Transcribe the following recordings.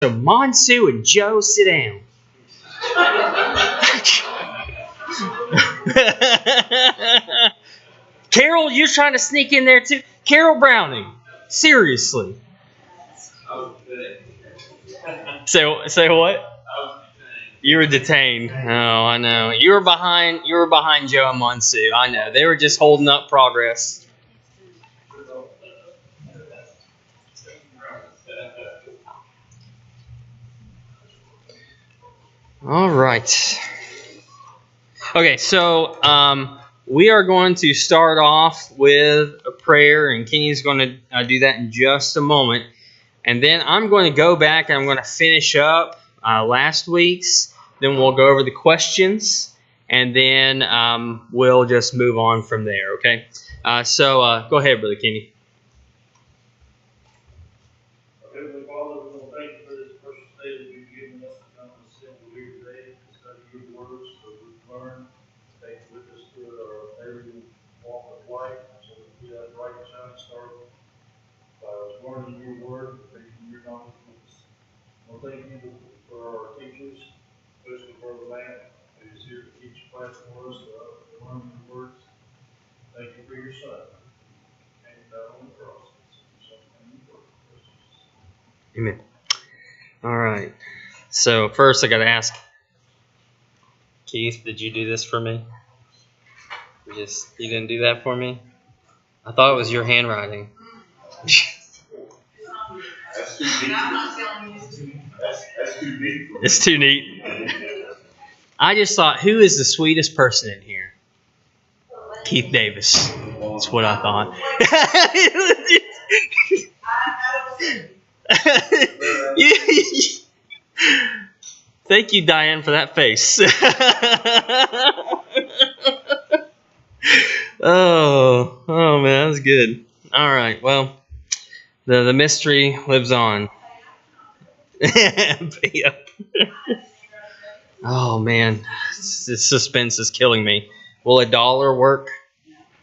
So Monsu and Joe, sit down. Carol, you're trying to sneak in there too? Carol Browning, seriously. Say what? You were detained. Oh, I know. You were behind Joe and Monsu. I know. They were just holding up progress. All right. Okay, so we are going to start off with a prayer, and Kenny's going to do that in just a moment. And then I'm going to go back and I'm going to finish up last week's. Then we'll go over the questions, and then we'll just move on from there, okay? So go ahead, Brother Kenny. Heavenly Father, we want to thank you for this precious day that you've given us to come and assemble here today to study your words so we can learn, take with us through our daily walk of life so that we have bright and shining stars by learning your word and taking your knowledge with us. Well, thank you for our teachers, especially Brother Matt, who is here to teach class for us to learn your words. Thank you for your son and on the cross. Amen. All right. So first I got to ask, Keith, did you do this for me? You didn't do that for me? I thought it was your handwriting. That's too deep. That's too deep. It's too neat. I just thought, who is the sweetest person in here? Keith Davis. That's what I thought. Thank you, Diane, for that face. Oh man, that was good. All right, well, the mystery lives on. Oh man, this suspense is killing me. Will $1 work?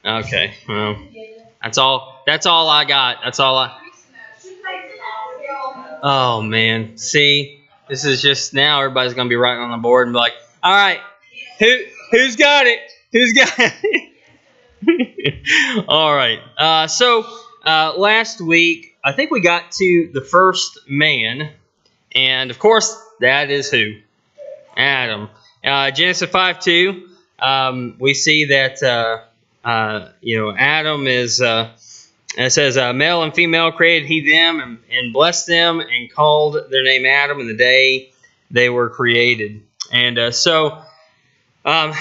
Okay, well, that's all I got. That's all I. Oh man, see, this is just now everybody's gonna be writing on the board and be like, all right, who's got it? Who's got it? All right. So last week, I think we got to the first man, and of course, that is who? Adam. Genesis 5:2. We see that Adam is. It says, male and female created he them and blessed them and called their name Adam in the day they were created. And so Adam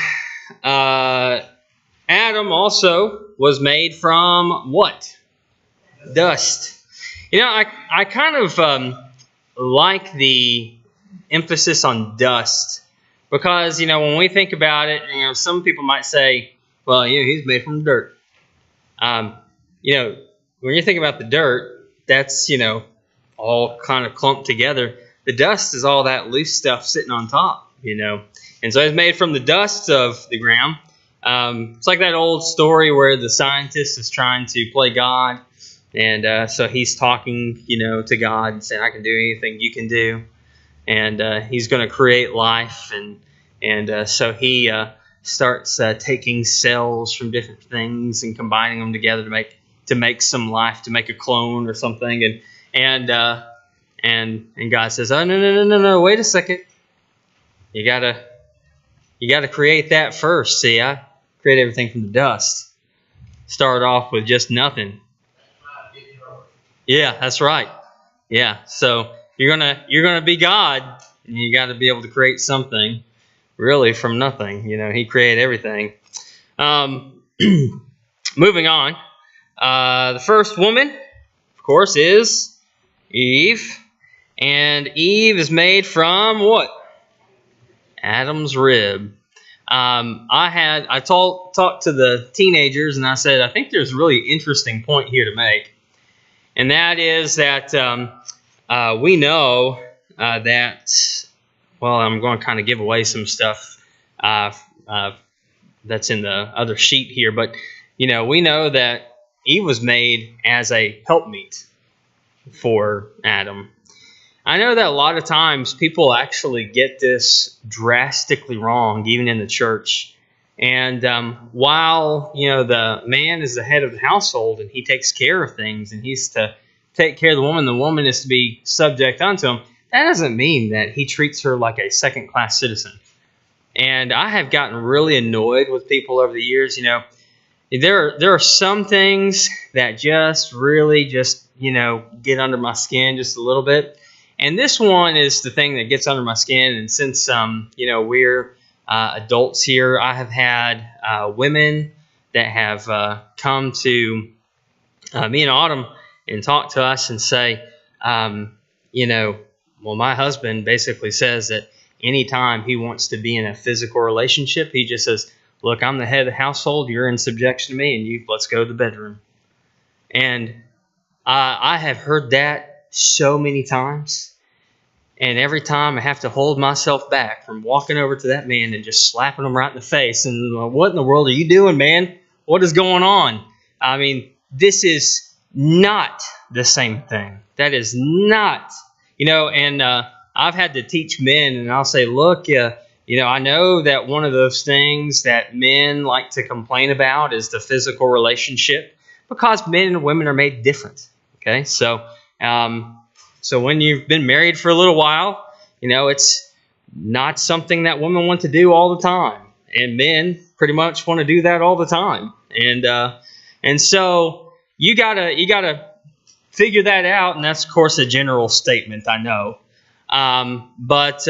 also was made from what? Dust. You know, I kind of like the emphasis on dust because, when we think about it, some people might say, well, he's made from dirt. When you think about the dirt, that's, all kind of clumped together. The dust is all that loose stuff sitting on top, And so it's made from the dust of the ground. It's like that old story where the scientist is trying to play God. And so he's talking, to God and saying, I can do anything you can do. And he's going to create life. And so he starts taking cells from different things and combining them together to make some life, to make a clone or something, and God says, oh no, wait a second, you gotta create that first. See, I create everything from the dust. Start off with just nothing. Yeah, that's right. Yeah, so you're gonna be God, and you got to be able to create something really from nothing. He created everything. Moving on. The first woman, of course, is Eve. And Eve is made from what? Adam's rib. I talked to the teenagers and I said, I think there's a really interesting point here to make. And that is that we know that, well, I'm going to kind of give away some stuff that's in the other sheet here. But, we know that Eve was made as a helpmeet for Adam. I know that a lot of times people actually get this drastically wrong, even in the church. And while the man is the head of the household and he takes care of things and he's to take care of the woman is to be subject unto him. That doesn't mean that he treats her like a second-class citizen. And I have gotten really annoyed with people over the years. There are some things that just really get under my skin just a little bit. And this one is the thing that gets under my skin. And since we're adults here, I have had women that have come to me and Autumn and talk to us and say, well, my husband basically says that anytime he wants to be in a physical relationship, he just says, look, I'm the head of the household, you're in subjection to me, and let's go to the bedroom. And I have heard that so many times. And every time I have to hold myself back from walking over to that man and just slapping him right in the face. And what in the world are you doing, man? What is going on? I mean, this is not the same thing. That is not, and I've had to teach men, and I'll say, look, I know that one of those things that men like to complain about is the physical relationship because men and women are made different. Okay, so when you've been married for a little while, it's not something that women want to do all the time, and men pretty much want to do that all the time, and so you gotta figure that out, and that's of course a general statement, I know, but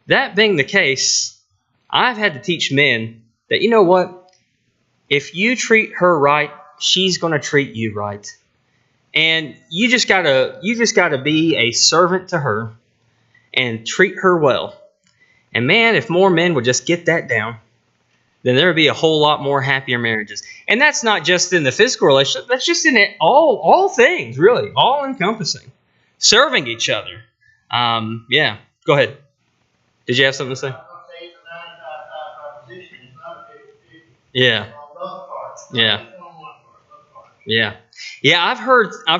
that being the case, I've had to teach men that if you treat her right, she's going to treat you right. And you just gotta be a servant to her and treat her well. And man, if more men would just get that down, then there would be a whole lot more happier marriages. And that's not just in the physical relationship, that's just in all things, really, all encompassing. Serving each other. Yeah, go ahead. Did you have something to say? Yeah. Yeah. Yeah. Yeah, I've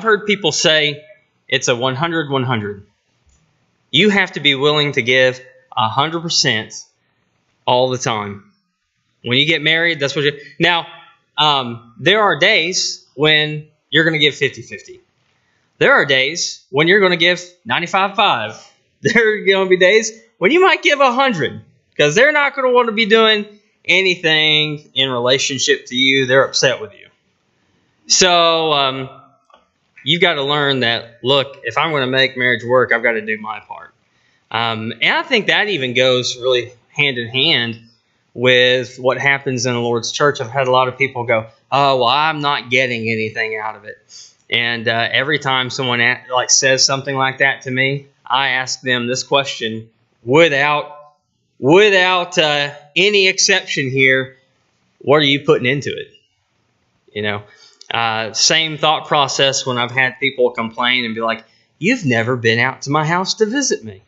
heard people say it's a 100-100. You have to be willing to give 100% all the time. When you get married, that's what you... Now, there are days when you're going to give 50-50. There are days when you're going to give 95-5. There are going to be days when you might give 100 because they're not going to want to be doing anything in relationship to you. They're upset with you. So you've got to learn that, look, if I'm going to make marriage work, I've got to do my part. And I think that even goes really hand in hand with what happens in the Lord's church. I've had a lot of people go, oh, well, I'm not getting anything out of it. And every time someone says something like that to me, I ask them this question without any exception here. What are you putting into it? Same thought process when I've had people complain and be like, you've never been out to my house to visit me.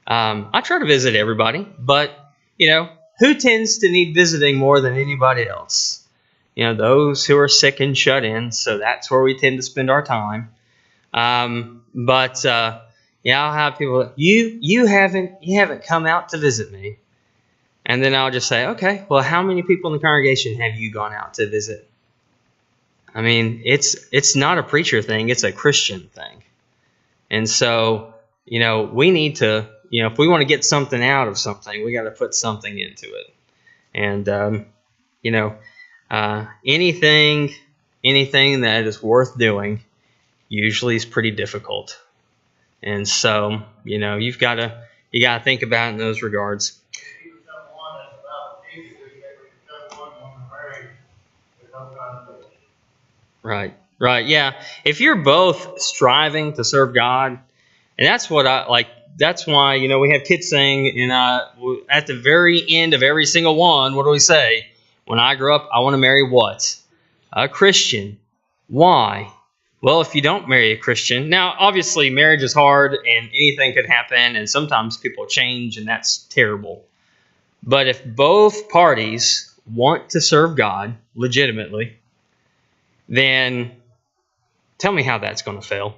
I try to visit everybody, but, who tends to need visiting more than anybody else? Those who are sick and shut in, so that's where we tend to spend our time. But I'll have people, you haven't come out to visit me. And then I'll just say, okay, well, how many people in the congregation have you gone out to visit? I mean, it's not a preacher thing, it's a Christian thing. And so, we need to, if we want to get something out of something, we got to put something into it. And, anything that is worth doing usually is pretty difficult. And so, you got to think about it in those regards. Right, yeah. If you're both striving to serve God, and that's what I like, that's why, we have kids saying, and at the very end of every single one, what do we say? When I grow up, I want to marry what? A Christian. Why? Well, if you don't marry a Christian, now, obviously, marriage is hard, and anything could happen, and sometimes people change, and that's terrible. But if both parties want to serve God legitimately, then tell me how that's going to fail.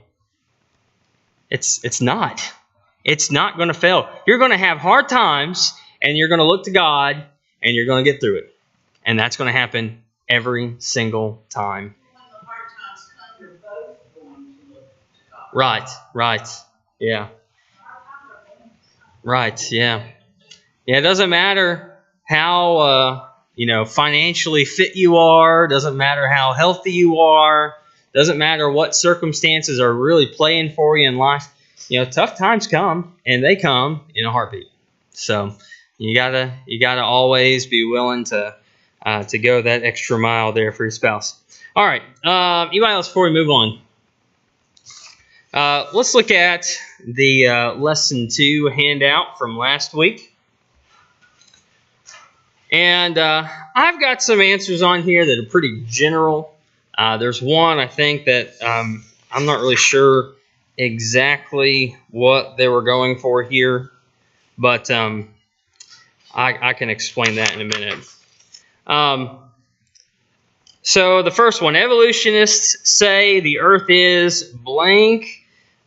It's not. It's not going to fail. You're going to have hard times, and you're going to look to God, and you're going to get through it. And that's going to happen every single time. When the hard times come, you're both going to look to God. Right. Yeah. Right, yeah. Yeah, it doesn't matter how, financially fit you are. Doesn't matter how healthy you are. Doesn't matter what circumstances are really playing for you in life. Tough times come, and they come in a heartbeat. So you gotta always be willing to go that extra mile there for your spouse. All right, anybody else before we move on? Let's look at the Lesson 2 handout from last week. And I've got some answers on here that are pretty general. There's one, I think, that I'm not really sure exactly what they were going for here, but I can explain that in a minute. So the first one, evolutionists say the Earth is blank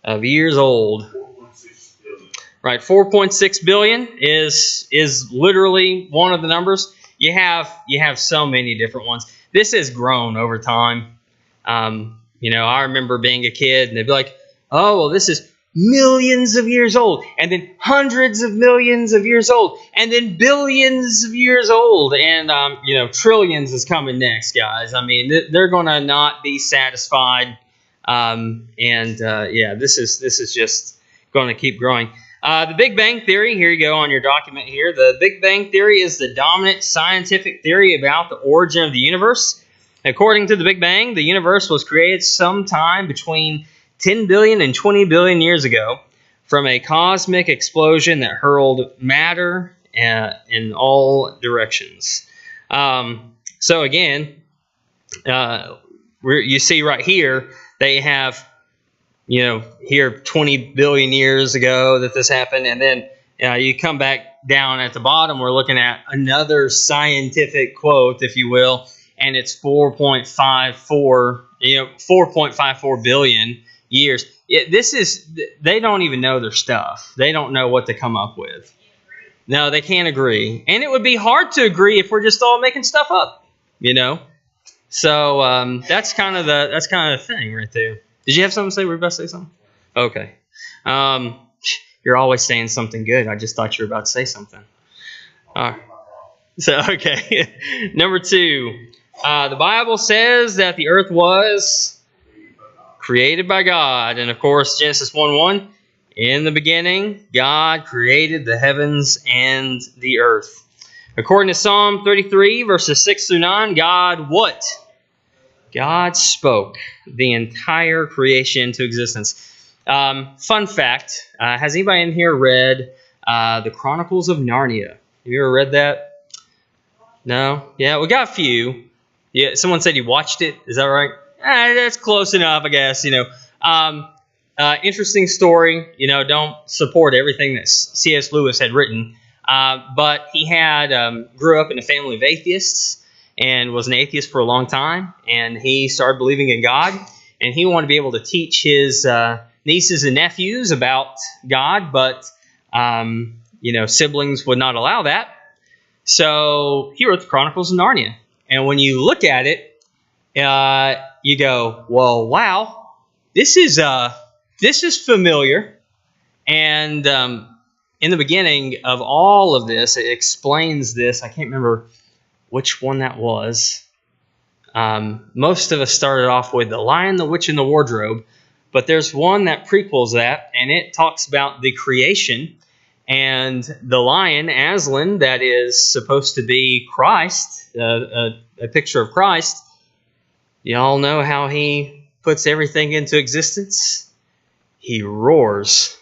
of years old. 4.6 billion. Right, 4.6 billion is literally one of the numbers. You have so many different ones. This has grown over time. I remember being a kid, and they'd be like, "Oh, well, this is millions of years old, and then hundreds of millions of years old, and then billions of years old, and trillions is coming next, guys." I mean, they're going to not be satisfied, this is just going to keep growing. The Big Bang Theory, here you go on your document here. The Big Bang Theory is the dominant scientific theory about the origin of the universe. According to the Big Bang, the universe was created sometime between 10 billion and 20 billion years ago from a cosmic explosion that hurled matter in all directions. So again, you see right here, they have, here 20 billion years ago that this happened. And then you come back down at the bottom, we're looking at another scientific quote, if you will, and it's 4.54 billion years. They don't even know their stuff. They don't know what to come up with. No, they can't agree. And it would be hard to agree if we're just all making stuff up, So that's kind of the thing right there. Did you have something to say? Were you about to say something? Okay. You're always saying something good. I just thought you were about to say something. All right. So, okay. Number 2. The Bible says that the earth was created by God. And of course, Genesis 1:1, in the beginning, God created the heavens and the earth. According to Psalm 33, verses 6 through 9, God what? God spoke the entire creation into existence. Fun fact, has anybody in here read the Chronicles of Narnia? Have you ever read that? No? Yeah, we got a few. Yeah, someone said you watched it. Is that right? That's close enough, I guess. Interesting story. Don't support everything that C.S. Lewis had written. But he grew up in a family of atheists and was an atheist for a long time. And he started believing in God. And he wanted to be able to teach his nieces and nephews about God. But, siblings would not allow that. So he wrote the Chronicles of Narnia. And when you look at it, you go, well, wow, this is familiar. And in the beginning of all of this, it explains this. I can't remember which one that was. Most of us started off with The Lion, the Witch, and the Wardrobe. But there's one that prequels that, and it talks about the creation. And the lion, Aslan, that is supposed to be Christ, a picture of Christ. You all know how he puts everything into existence? He roars,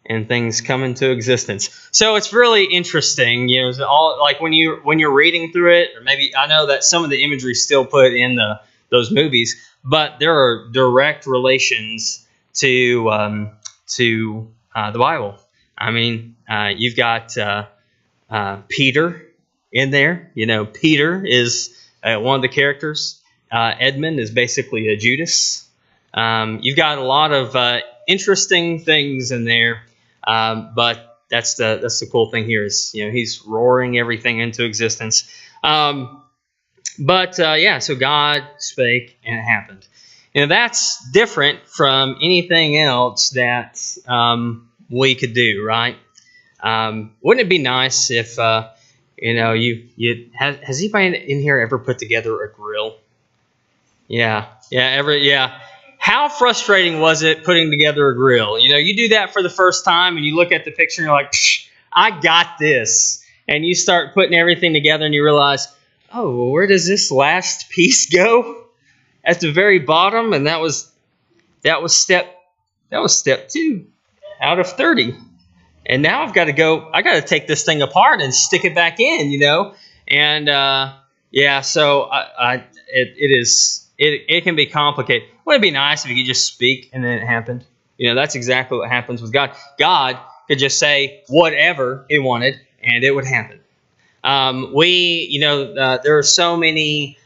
and things come into existence. So it's really interesting, all like when you're reading through it, or maybe I know that some of the imagery is still put in those movies, but there are direct relations to the Bible. I mean, you've got Peter in there. Peter is one of the characters. Edmund is basically a Judas. You've got a lot of interesting things in there. But that's the cool thing here is, he's roaring everything into existence. So God spake and it happened. That's different from anything else that we could do, right? Wouldn't it be nice if, has anybody in here ever put together a grill? Yeah. How frustrating was it putting together a grill? You do that for the first time and you look at the picture and you're like, I got this. And you start putting everything together and you realize, oh, well, where does this last piece go? At the very bottom, and that was step 2 out of 30. And now I got to take this thing apart and stick it back in, And so it can be complicated. Wouldn't it be nice if you could just speak and then it happened? That's exactly what happens with God. God could just say whatever He wanted and it would happen. There are so many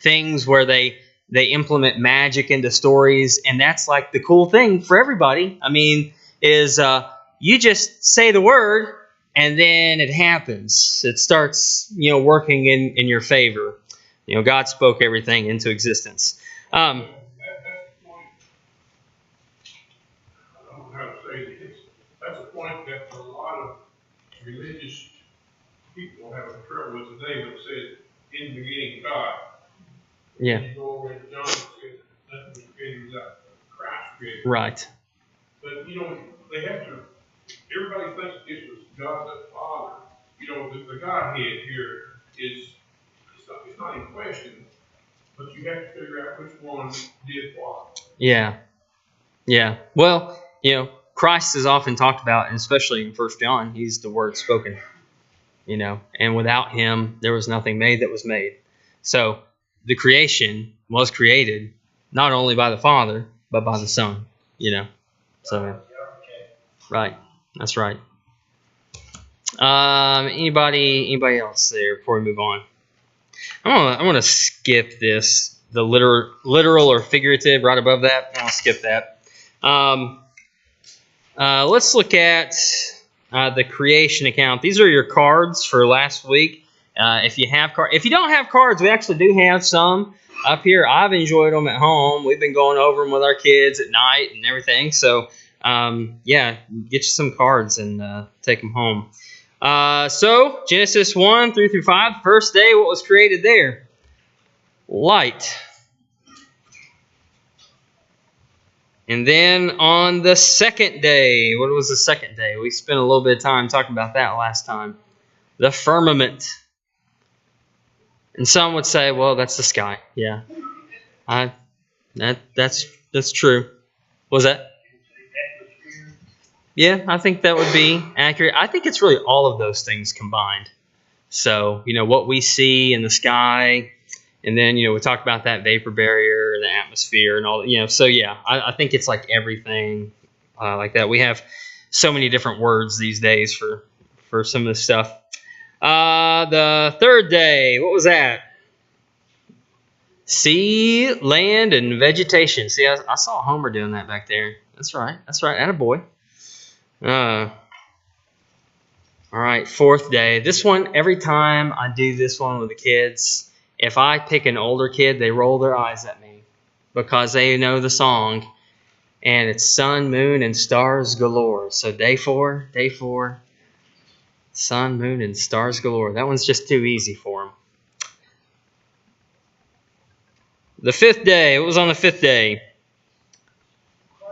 things where they implement magic into stories, and that's like the cool thing for everybody. Is you just say the word and then it happens. It starts, working in your favor. God spoke everything into existence. That's the point. I don't know how to say this. That's a point that a lot of religious people have trouble with today when it says, in the beginning, God. Yeah. You go over to John and says, nothing was created without Christ created. Right. But, they have to, everybody thinks this was God the Father. The Godhead here is, it's not in question, but you have to figure out which one did what. Yeah. Well, Christ is often talked about, and especially in 1 John, He's the Word spoken. And without Him, there was nothing made that was made. So the creation was created not only by the Father, but by the Son. So right, that's right. Anybody else there before we move on? I want to skip this, the literal or figurative right above that. I'll skip that. Let's look at the creation account. These are your cards for last week. If you don't have cards, we actually do have some up here. I've enjoyed them at home. We've been going over them with our kids at night and everything. So, get you some cards and take them home. So, Genesis 1 through 5, first day, what was created there? Light. And then on the second day, what was the second day? We spent a little bit of time talking about that last time. The firmament. And some would say, well, that's the sky. Yeah. That's true. Was that? Yeah, I think that would be accurate. I think it's really all of those things combined. So, what we see in the sky, and then, we talked about that vapor barrier, the atmosphere, and all, So, yeah, I think it's like everything like that. We have so many different words these days for some of this stuff. The third day, what was that? Sea, land, and vegetation. See, I saw Homer doing that back there. That's right. Attaboy. All right, fourth day. This one, every time I do this one with the kids, if I pick an older kid, they roll their eyes at me because they know the song, and it's sun, moon, and stars galore. So day four, sun, moon, and stars galore. That one's just too easy for them. The fifth day, what was on the fifth day?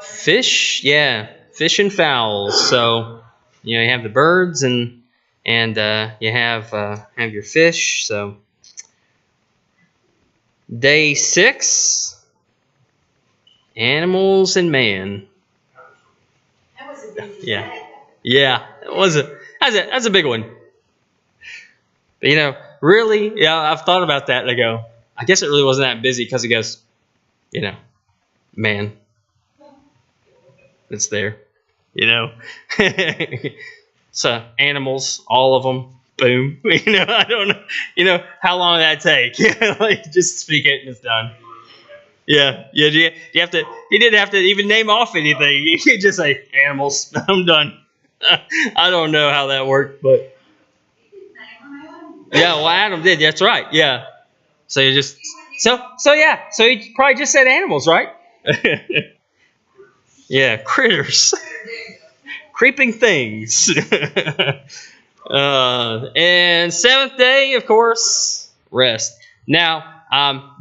Fish, yeah. Fish and fowls. So, you have the birds and you have your fish. So, day 6, animals and man. That was a busy day. Yeah, it was that's a big one. But really, I've thought about that and I go, I guess it really wasn't that busy because it goes, man. It's there, So animals, all of them, boom. I don't know, how long did that take? Just speak it and it's done. Yeah. You have to. He didn't have to even name off anything. You could just say animals. I'm done. I don't know how that worked, but yeah. Well, Adam did. That's right. Yeah. So you just so yeah. So he probably just said animals, right? Yeah, critters, creeping things. And seventh day, of course, rest. Now,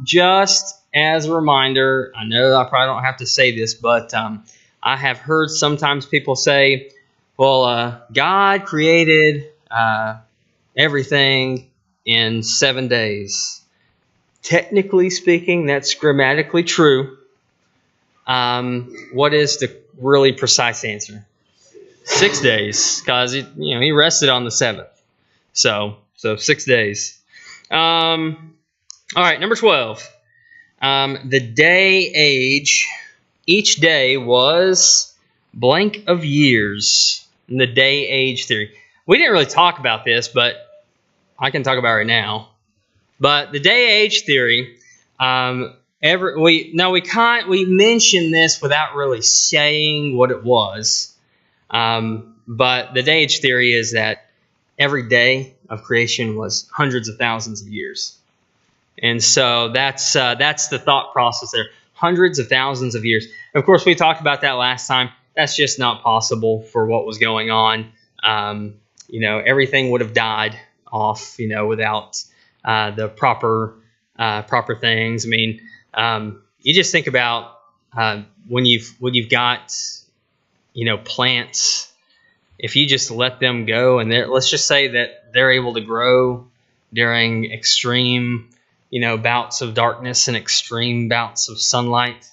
just as a reminder, I know I probably don't have to say this, but I have heard sometimes people say, well, God created everything in 7 days. Technically speaking, that's grammatically true. What is the really precise answer? 6 days, because he rested on the seventh. So 6 days. All right, number 12. The day age. Each day was blank of years. In the day age theory. We didn't really talk about this, but I can talk about it right now. But the day age theory. We mentioned this without really saying what it was. But the day age theory is that every day of creation was hundreds of thousands of years. And so that's the thought process there. Hundreds of thousands of years. Of course, we talked about that last time. That's just not possible for what was going on. Everything would have died off, without the proper things. I mean, you just think about when you've got, plants. If you just let them go, and let's just say that they're able to grow during extreme, bouts of darkness and extreme bouts of sunlight,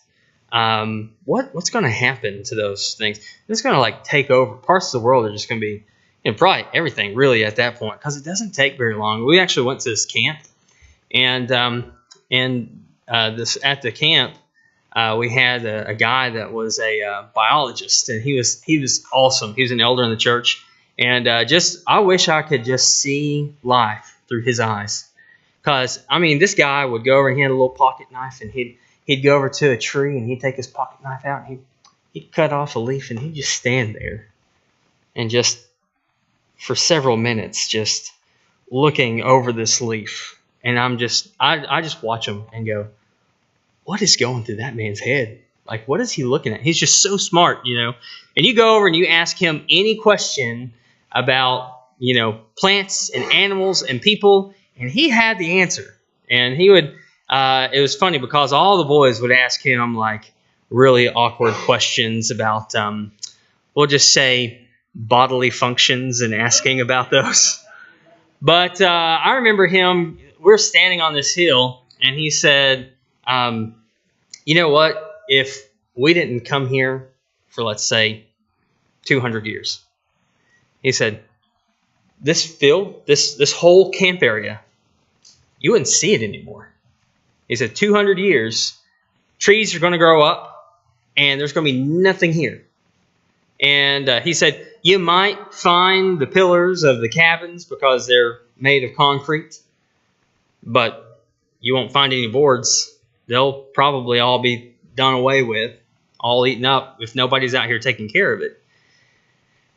what's going to happen to those things? It's going to take over. Parts of the world are just going to be, probably everything really at that point, because it doesn't take very long. We actually went to this camp, and this at the camp. We had a guy that was a biologist, and he was awesome. He was an elder in the church, and I wish I could just see life through his eyes, because this guy would go over and he had a little pocket knife, and he'd go over to a tree and he'd take his pocket knife out and he'd cut off a leaf, and he'd just stand there, and just for several minutes just looking over this leaf, and I just watch him and go, what is going through that man's head? What is he looking at? He's just so smart, And you go over and you ask him any question about, plants and animals and people, and he had the answer. And he would, it was funny because all the boys would ask him really awkward questions about, we'll just say bodily functions, and asking about those. But I remember him, we're standing on this hill, and he said, you know what? If we didn't come here for, let's say, 200 years, he said, this field, this whole camp area, you wouldn't see it anymore. He said, 200 years, trees are going to grow up, and there's going to be nothing here. And he said, you might find the pillars of the cabins because they're made of concrete, but you won't find any boards. They'll probably all be done away with, all eaten up if nobody's out here taking care of it.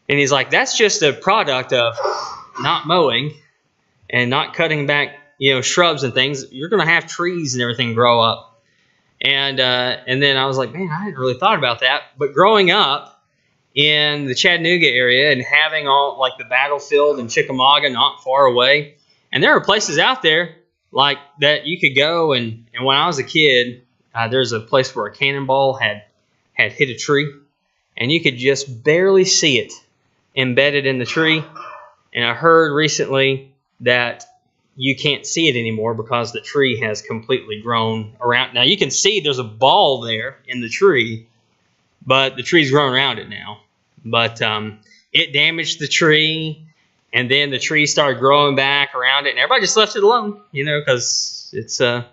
And he's like, that's just a product of not mowing and not cutting back, shrubs and things. You're going to have trees and everything grow up. And then I was like, man, I hadn't really thought about that. But growing up in the Chattanooga area and having all the battlefield in Chickamauga not far away, and there are places out there that you could go, and when I was a kid, there's a place where a cannonball had hit a tree, and you could just barely see it embedded in the tree. And I heard recently that you can't see it anymore because the tree has completely grown around. Now you can see there's a ball there in the tree, but the tree's grown around it now. But it damaged the tree. And then the tree started growing back around it, and everybody just left it alone, because it's a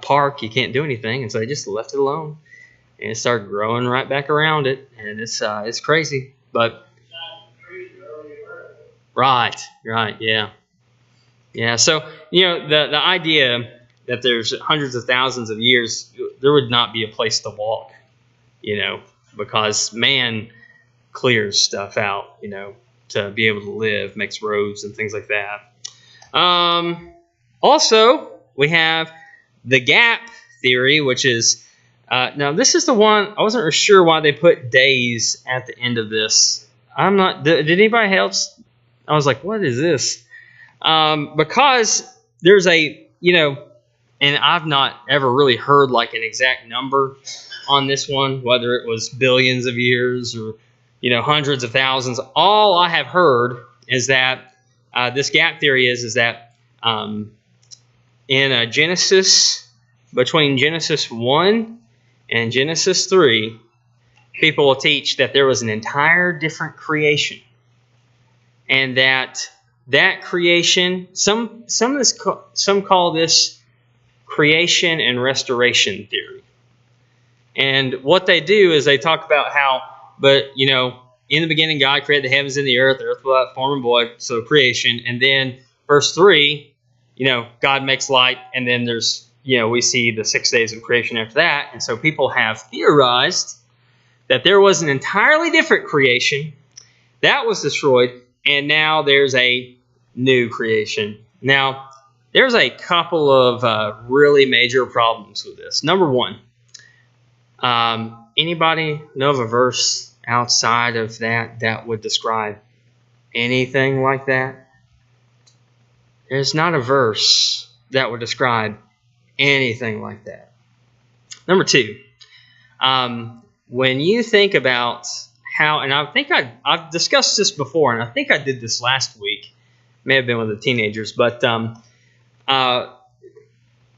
park. You can't do anything, and so they just left it alone, and it started growing right back around it, and it's crazy. But right, yeah. So the idea that there's hundreds of thousands of years, there would not be a place to walk, because man clears stuff out, to be able to live, makes roads and things like that. Also, we have the gap theory, which is, now this is the one, I wasn't sure why they put days at the end of this. Did anybody else? I was like, what is this? Because there's and I've not ever really heard like an exact number on this one, whether it was billions of years or, hundreds of thousands. All I have heard is that this gap theory is that in Genesis, between Genesis 1 and Genesis 3, people will teach that there was an entire different creation. And that creation, some call this creation and restoration theory. And what they do is they talk about how, in the beginning God created the heavens and the earth without form and void, so creation. And then verse 3, God makes light, and then there's, we see the 6 days of creation after that. And so people have theorized that there was an entirely different creation that was destroyed, and now there's a new creation. Now, there's a couple of really major problems with this. Number one, anybody know of a verse outside of that would describe anything like that? There's not a verse that would describe anything like that. Number two, when you think about how, and I think I've discussed this before, and I think I did this last week, may have been with the teenagers, but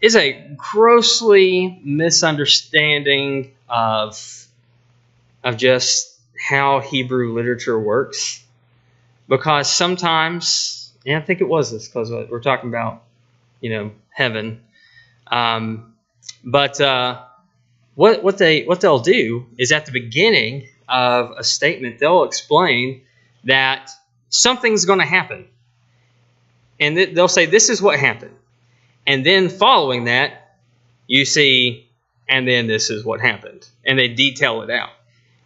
is a grossly misunderstanding of just how Hebrew literature works. Because sometimes, and I think it was this, because we're talking about, heaven. But what they'll do is at the beginning of a statement, they'll explain that something's going to happen. And they'll say, this is what happened. And then following that, you see, and then this is what happened. And they detail it out.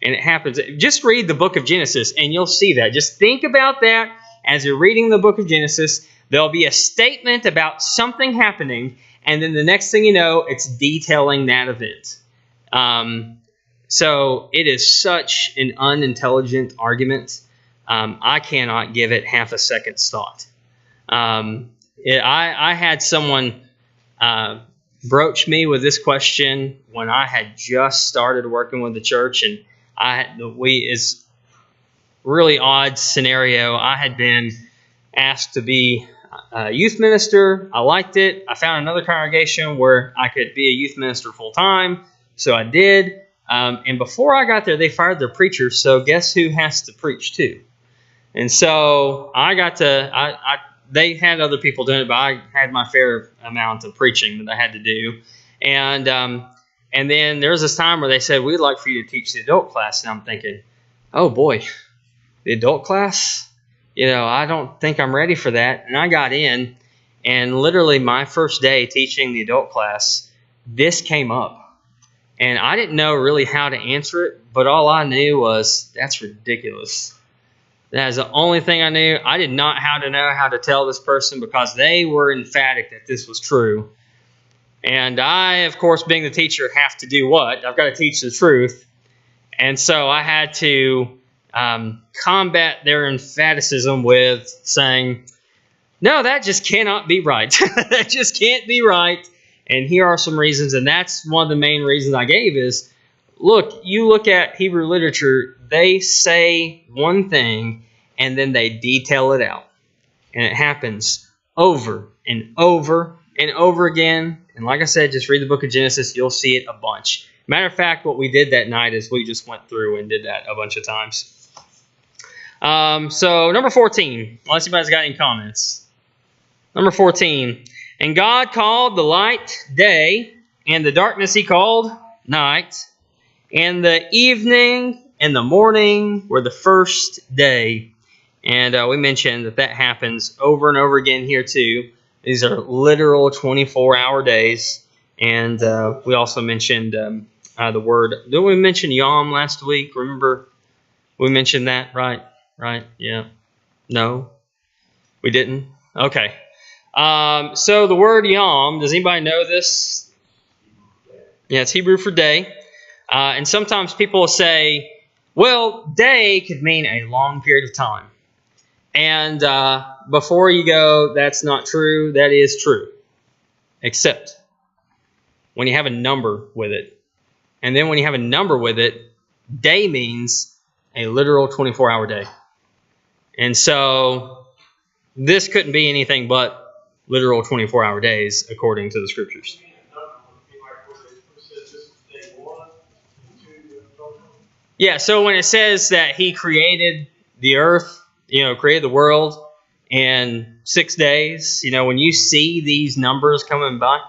And it happens. Just read the book of Genesis, and you'll see that. Just think about that as you're reading the book of Genesis. There'll be a statement about something happening, and then the next thing you know, it's detailing that event. So it is such an unintelligent argument. I cannot give it half a second's thought. I had someone broach me with this question when I had just started working with the church, and it's really odd scenario. I had been asked to be a youth minister. I liked it. I found another congregation where I could be a youth minister full time, so I did. And before I got there, they fired their preacher. So guess who has to preach too? And so I got to. They had other people doing it, but I had my fair amount of preaching that I had to do. And then there was this time where they said, we'd like for you to teach the adult class. And I'm thinking, oh boy, the adult class? I don't think I'm ready for that. And I got in, and literally my first day teaching the adult class, this came up. And I didn't know really how to answer it, but all I knew was, that's ridiculous. That is the only thing I knew. I did not know how to tell this person, because they were emphatic that this was true. And I, of course, being the teacher, have to do what? I've got to teach the truth. And so I had to combat their emphaticism with saying, no, that just cannot be right. That just can't be right. And here are some reasons. And that's one of the main reasons I gave is, you look at Hebrew literature, they say one thing and then they detail it out. And it happens over and over and over again. And like I said, just read the book of Genesis. You'll see it a bunch. Matter of fact, what we did that night is we just went through and did that a bunch of times. So number 14, unless anybody's got any comments. Number 14, and God called the light day, and the darkness he called night. And the evening and the morning were the first day. And we mentioned that happens over and over again here too. These are literal 24-hour days. And we also mentioned the word. Didn't we mention yom last week? Remember, we mentioned that, right? Right? Yeah. No, we didn't. Okay. So the word yom. Does anybody know this? Yeah, it's Hebrew for day. And sometimes people will say, well, day could mean a long period of time. And before you go, that's not true. That is true. Except when you have a number with it. And then when you have a number with it, day means a literal 24-hour day. And so this couldn't be anything but literal 24-hour days according to the scriptures. Yeah, so when it says that he created the earth, created the world in 6 days, when you see these numbers coming by,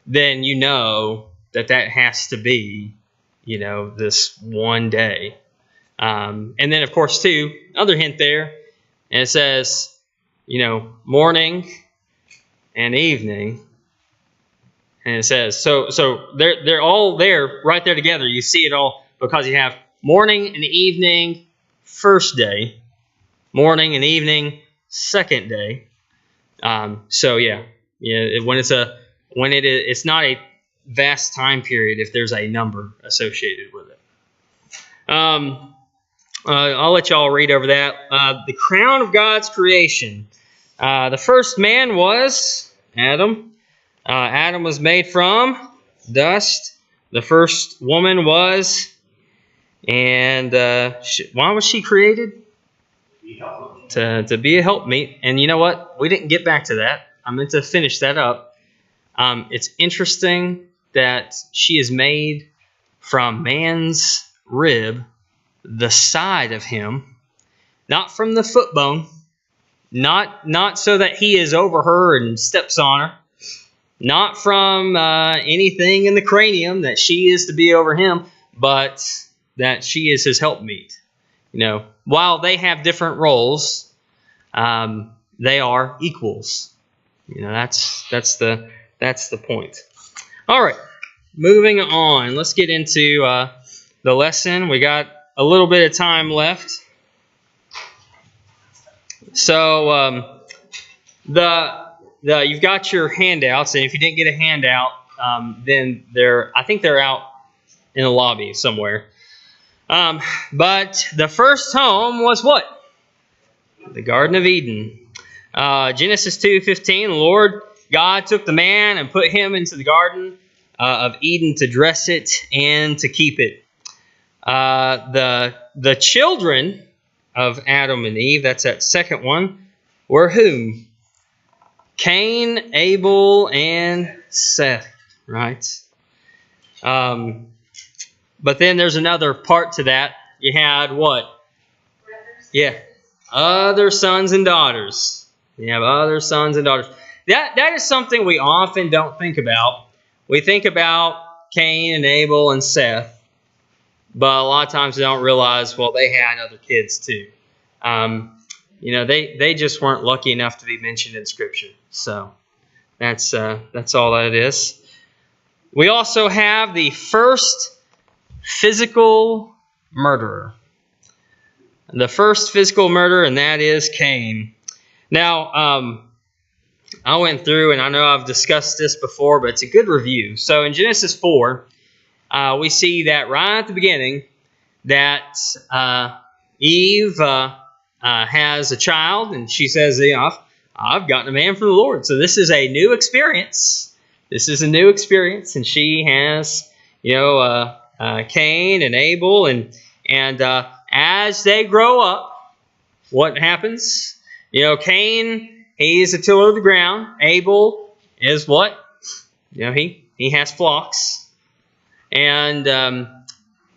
then you know that has to be, this one day. And then, of course, too, other hint there, and it says, morning and evening. And it says, so they're all there, right there together. You see it all because you have morning and evening, first day. Morning and evening, second day. So yeah, it's not a vast time period if there's a number associated with it. I'll let y'all read over that. The crown of God's creation. The first man was Adam. Adam was made from dust. The first woman was, and why was she created? To be a helpmeet. And you know what? We didn't get back to that. I meant to finish that up. It's interesting that she is made from man's rib, the side of him, not from the foot bone, not so that he is over her and steps on her, not from anything in the cranium that she is to be over him, but that she is his helpmeet. While they have different roles, they are equals. That's the point. All right, moving on. Let's get into the lesson. We got a little bit of time left. So you've got your handouts, and if you didn't get a handout, then I think they're out in the lobby somewhere. But the first home was what? The Garden of Eden. Genesis 2:15, the Lord God took the man and put him into the Garden of Eden to dress it and to keep it. The children of Adam and Eve, that's that second one, were whom? Cain, Abel, and Seth, right? But then there's another part to that. You had what? Brothers. Yeah. Other sons and daughters. You have other sons and daughters. That is something we often don't think about. We think about Cain and Abel and Seth. But a lot of times we don't realize, well, they had other kids too. They just weren't lucky enough to be mentioned in Scripture. So that's all that it is. We also have the first physical murderer. The first physical murderer, and that is Cain. Now, I went through, and I know I've discussed this before, but it's a good review. So in Genesis 4, we see that right at the beginning that Eve has a child, and she says, I've gotten a man from the Lord. So this is a new experience. And she has, Cain and Abel, and as they grow up, what happens? Cain, he's a tiller of the ground. Abel is what? He has flocks. And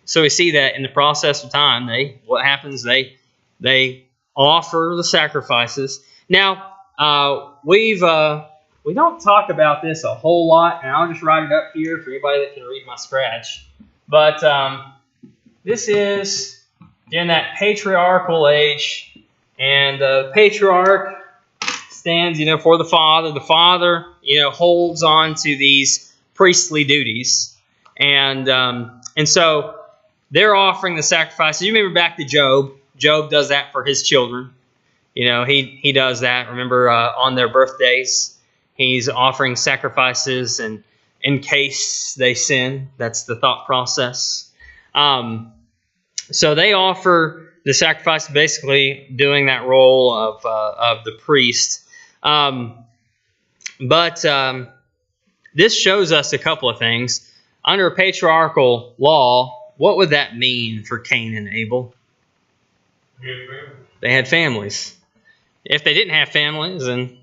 so we see that in the process of time, what happens? They offer the sacrifices. Now, we don't talk about this a whole lot, and I'll just write it up here for anybody that can read my scratch. But this is in that patriarchal age, and the patriarch stands, for the Father. The Father, holds on to these priestly duties. And so they're offering the sacrifices. You remember back to Job. Job does that for his children. He does that. Remember, on their birthdays, he's offering sacrifices, and in case they sin, that's the thought process. So they offer the sacrifice, basically doing that role of the priest. But this shows us a couple of things. Under a patriarchal law, what would that mean for Cain and Abel? They had families. If they didn't have families, then,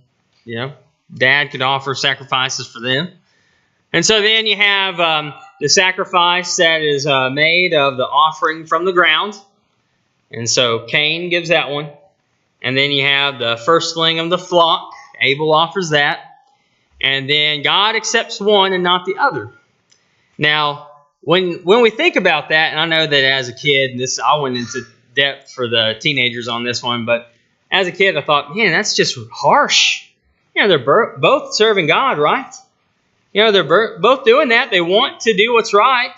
Dad could offer sacrifices for them. And so then you have the sacrifice that is made of the offering from the ground. And so Cain gives that one. And then you have the firstling of the flock. Abel offers that. And then God accepts one and not the other. Now, when we think about that, and I know that as a kid, I went into depth for the teenagers on this one, but as a kid, I thought, man, that's just harsh. They're both serving God, right? They're both doing that. They want to do what's right.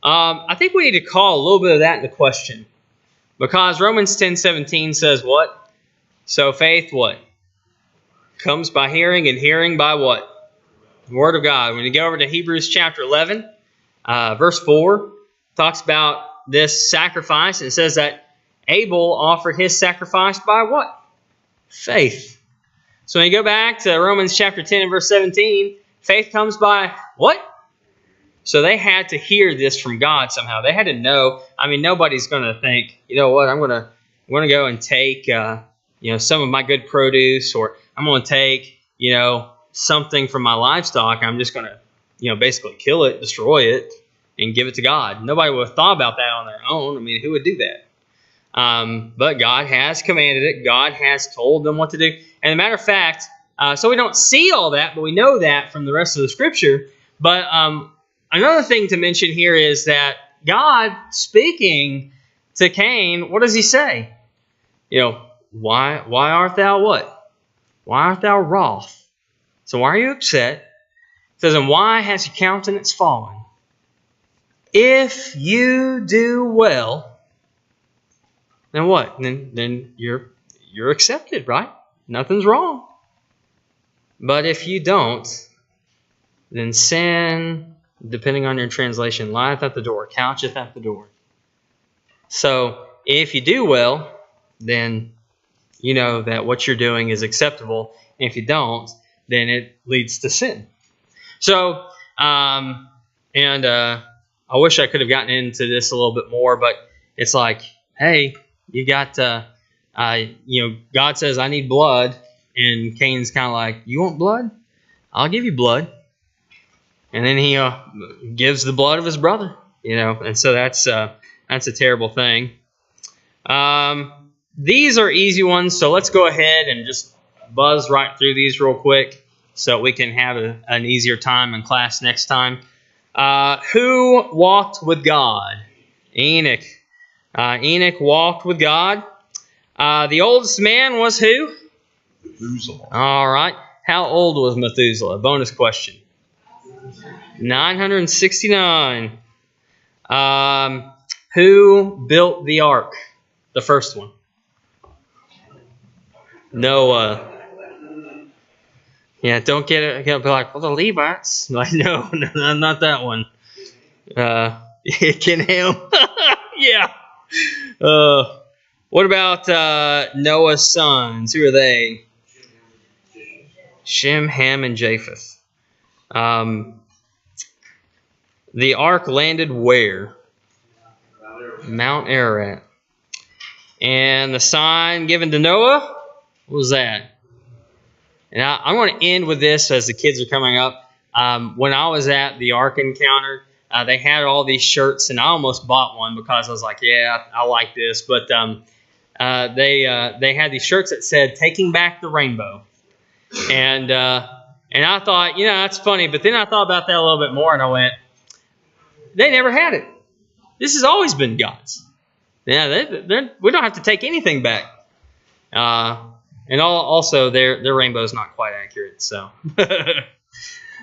I think we need to call a little bit of that into question. Because Romans 10:17 says what? So faith what? Comes by hearing, and hearing by what? The Word of God. When you go over to Hebrews chapter 11, verse 4, talks about this sacrifice. It says that Abel offered his sacrifice by what? Faith. So when you go back to Romans chapter 10 and verse 17, faith comes by what? So they had to hear this from God somehow. They had to know. I mean, nobody's going to think, you know what, I'm going to go and take, some of my good produce, or I'm going to take, something from my livestock. I'm just going to, basically kill it, destroy it, and give it to God. Nobody would have thought about that on their own. I mean, who would do that? But God has commanded it. God has told them what to do. And as a matter of fact, so we don't see all that, but we know that from the rest of the Scripture. But another thing to mention here is that God, speaking to Cain, what does he say? Why art thou what? Why art thou wroth? So why are you upset? It says, and why has your countenance fallen? If you do well, then what? Then you're accepted, right? Nothing's wrong. But if you don't, then sin, depending on your translation, lieth at the door, coucheth at the door. So if you do well, then you know that what you're doing is acceptable. And if you don't, then it leads to sin. So, I wish I could have gotten into this a little bit more, but it's like, hey, you got, God says, I need blood. And Cain's kind of like, you want blood? I'll give you blood. And then he gives the blood of his brother, and so that's a terrible thing. These are easy ones, so let's go ahead and just buzz right through these real quick so we can have an easier time in class next time. Who walked with God? Enoch. Enoch walked with God. The oldest man was who? Methuselah. All right. How old was Methuselah? Bonus question. 969. Who built the ark? The first one. Noah. Yeah, don't get it. Be like, well, the Levites. Like, no, not that one. Can him? Yeah. What about Noah's sons? Who are they? Shem, Ham, and Japheth. The ark landed where? Mount Ararat. And the sign given to Noah? What was that? And I want to end with this as the kids are coming up. When I was at the Ark Encounter, they had all these shirts, and I almost bought one because I was like, yeah, I like this. But they had these shirts that said, Taking Back the Rainbow. And I thought, that's funny. But then I thought about that a little bit more, and I went, they never had it. This has always been God's. Yeah, we don't have to take anything back. And also, their rainbow's not quite accurate. So,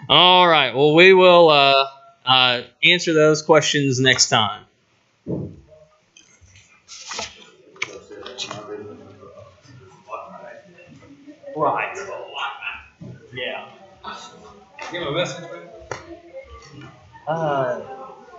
all right. Well, we will answer those questions next time. Right. Yeah. Give him a message.